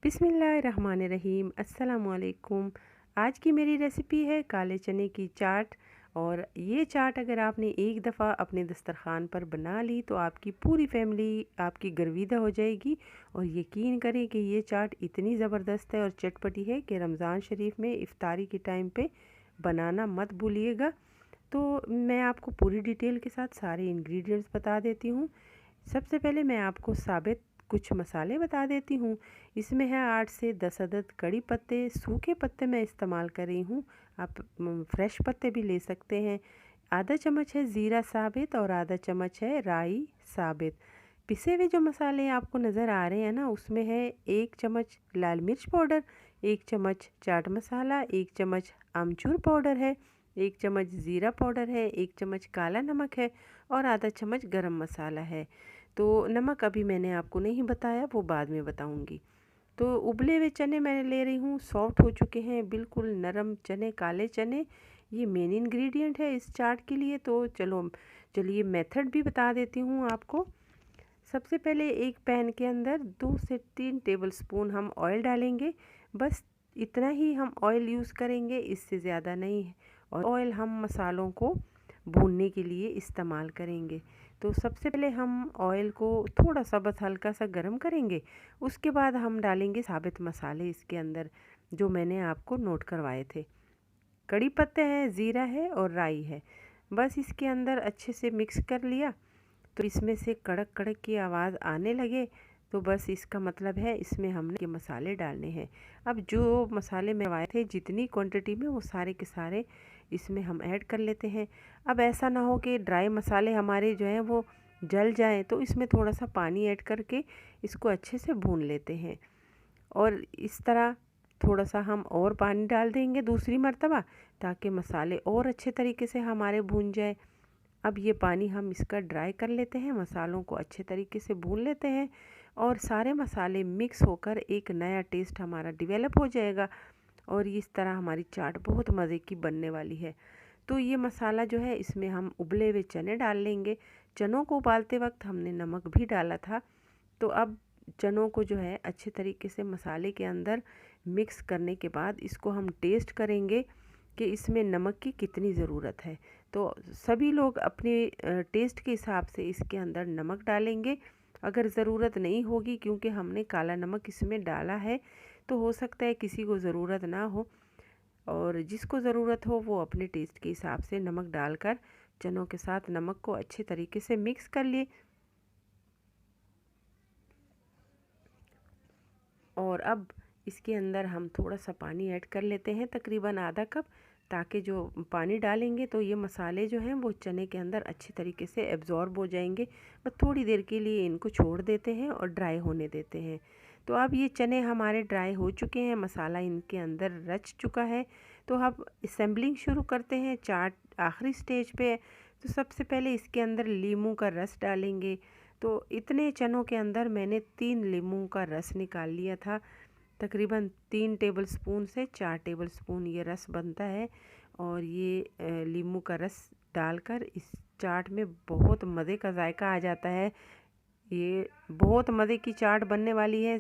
बिस्मिल्लाहिर्रहमानिर्रहीम अस्सलामुअलैकुम। आज की मेरी रेसिपी है काले चने की चाट। और ये चाट अगर आपने एक दफ़ा अपने दस्तरखान पर बना ली तो आपकी पूरी फैमिली आपकी गर्विदा हो जाएगी। और यकीन करें कि ये चाट इतनी ज़बरदस्त है और चटपटी है कि रमज़ान शरीफ में इफ्तारी के टाइम पे बनाना मत भूलिएगा। तो मैं आपको पूरी डिटेल के साथ सारे इंग्रेडिएंट्स बता देती हूँ। सबसे पहले मैं आपको साबित कुछ मसाले बता देती हूँ। इसमें है 8 से 10 अदद कड़ी पत्ते, सूखे पत्ते मैं इस्तेमाल कर रही हूँ, आप फ्रेश पत्ते भी ले सकते हैं। आधा चम्मच है ज़ीरा साबित और आधा चम्मच है राई साबित। पिसे हुए जो मसाले आपको नज़र आ रहे हैं ना, उसमें है 1 चम्मच लाल मिर्च पाउडर, 1 चम्मच चाट मसाला, 1 चम्मच आमचूर पाउडर है, 1 चम्मच ज़ीरा पाउडर है, 1 चम्मच काला नमक है और आधा चम्मच गरम मसाला है। तो नमक अभी मैंने आपको नहीं बताया, वो बाद में बताऊंगी। तो उबले हुए चने मैं ले रही हूँ, सॉफ्ट हो चुके हैं, बिल्कुल नरम चने, काले चने। ये मेन इंग्रेडिएंट है इस चाट के लिए। तो चलिए मेथड भी बता देती हूँ आपको। सबसे पहले एक पैन के अंदर 2 से 3 टेबलस्पून हम ऑयल डालेंगे। बस इतना ही हम ऑयल यूज़ करेंगे, इससे ज़्यादा नहीं है। और ऑयल हम मसालों को भूनने के लिए इस्तेमाल करेंगे। तो सबसे पहले हम ऑयल को थोड़ा सा बस हल्का सा गर्म करेंगे। उसके बाद हम डालेंगे साबित मसाले इसके अंदर, जो मैंने आपको नोट करवाए थे। कड़ी पत्ते हैं, ज़ीरा है और राई है। बस इसके अंदर अच्छे से मिक्स कर लिया। तो इसमें से कड़क कड़क की आवाज़ आने लगे तो बस इसका मतलब है इसमें हमने ये मसाले डालने हैं। अब जो मसाले मैं लगाए थे जितनी क्वांटिटी में, वो सारे के सारे इसमें हम ऐड कर लेते हैं। अब ऐसा ना हो कि ड्राई मसाले हमारे जो हैं वो जल जाएं, तो इसमें थोड़ा सा पानी ऐड करके इसको अच्छे से भून लेते हैं। और इस तरह थोड़ा सा हम और पानी डाल देंगे दूसरी मर्तबा, ताकि मसाले और अच्छे तरीके से हमारे भून जाए। अब ये पानी हम इसका ड्राई कर लेते हैं, मसालों को अच्छे तरीके से भून लेते हैं और सारे मसाले मिक्स होकर एक नया टेस्ट हमारा डेवलप हो जाएगा। और इस तरह हमारी चाट बहुत मज़े की बनने वाली है। तो ये मसाला जो है, इसमें हम उबले हुए चने डाल लेंगे। चनों को उबालते वक्त हमने नमक भी डाला था। तो अब चनों को जो है अच्छे तरीके से मसाले के अंदर मिक्स करने के बाद इसको हम टेस्ट करेंगे कि इसमें नमक की कितनी ज़रूरत है। तो सभी लोग अपने टेस्ट के हिसाब से इसके अंदर नमक डालेंगे। अगर ज़रूरत नहीं होगी, क्योंकि हमने काला नमक इसमें डाला है, तो हो सकता है किसी को ज़रूरत ना हो। और जिसको ज़रूरत हो वो अपने टेस्ट के हिसाब से नमक डालकर चनों के साथ नमक को अच्छे तरीके से मिक्स कर लिए। और अब इसके अंदर हम थोड़ा सा पानी ऐड कर लेते हैं, तकरीबन आधा कप, ताकि जो पानी डालेंगे तो ये मसाले जो हैं वो चने के अंदर अच्छी तरीके से एब्ज़ॉर्ब हो जाएंगे। बस थोड़ी देर के लिए इनको छोड़ देते हैं और ड्राई होने देते हैं। तो अब ये चने हमारे ड्राई हो चुके हैं, मसाला इनके अंदर रच चुका है। तो अब असेंबलिंग शुरू करते हैं। चाट आखिरी स्टेज पे है। तो सबसे पहले इसके अंदर नींबू का रस डालेंगे। तो इतने चनों के अंदर मैंने 3 नींबू का रस निकाल लिया था। तकरीबन 3 टेबलस्पून से 4 टेबलस्पून ये रस बनता है। और ये नींबू का रस डालकर इस चाट में बहुत मज़े का जायका आ जाता है। ये बहुत मज़े की चाट बनने वाली है।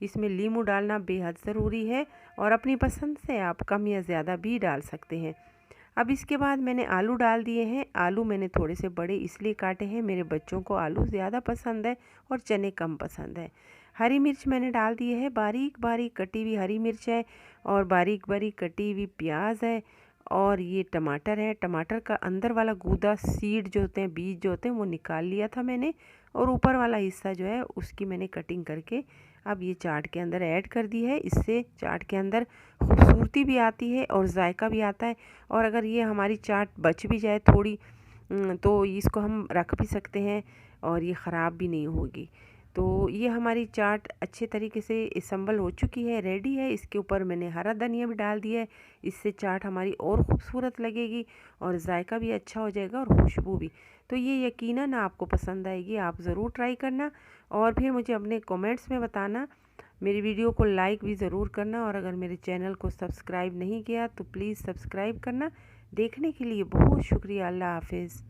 इसमें नींबू डालना बेहद ज़रूरी है और अपनी पसंद से आप कम या ज़्यादा भी डाल सकते हैं। अब इसके बाद मैंने आलू डाल दिए हैं। आलू मैंने थोड़े से बड़े इसलिए काटे हैं, मेरे बच्चों को आलू ज़्यादा पसंद है और चने कम पसंद है। हरी मिर्च मैंने डाल दी है, बारीक बारीक कटी हुई हरी मिर्च है और बारीक बारीक कटी हुई प्याज है। और ये टमाटर है। टमाटर का अंदर वाला गूदा, सीड जो होते हैं, बीज जो होते हैं, वो निकाल लिया था मैंने। और ऊपर वाला हिस्सा जो है उसकी मैंने कटिंग करके अब ये चाट के अंदर ऐड कर दी है। इससे चाट के अंदर खूबसूरती भी आती है और जायका भी आता है। और अगर ये हमारी चाट बच भी जाए थोड़ी, तो इसको हम रख भी सकते हैं और ये ख़राब भी नहीं होगी। तो ये हमारी चाट अच्छे तरीके से असम्बल हो चुकी है, रेडी है। इसके ऊपर मैंने हरा धनिया भी डाल दिया है। इससे चाट हमारी और ख़ूबसूरत लगेगी और जायका भी अच्छा हो जाएगा और खुशबू भी। तो ये यकीनन आपको पसंद आएगी, आप ज़रूर ट्राई करना और फिर मुझे अपने कमेंट्स में बताना। मेरी वीडियो को लाइक भी ज़रूर करना और अगर मेरे चैनल को सब्सक्राइब नहीं किया तो प्लीज़ सब्सक्राइब करना। देखने के लिए बहुत शुक्रिया। अल्लाह हाफिज़।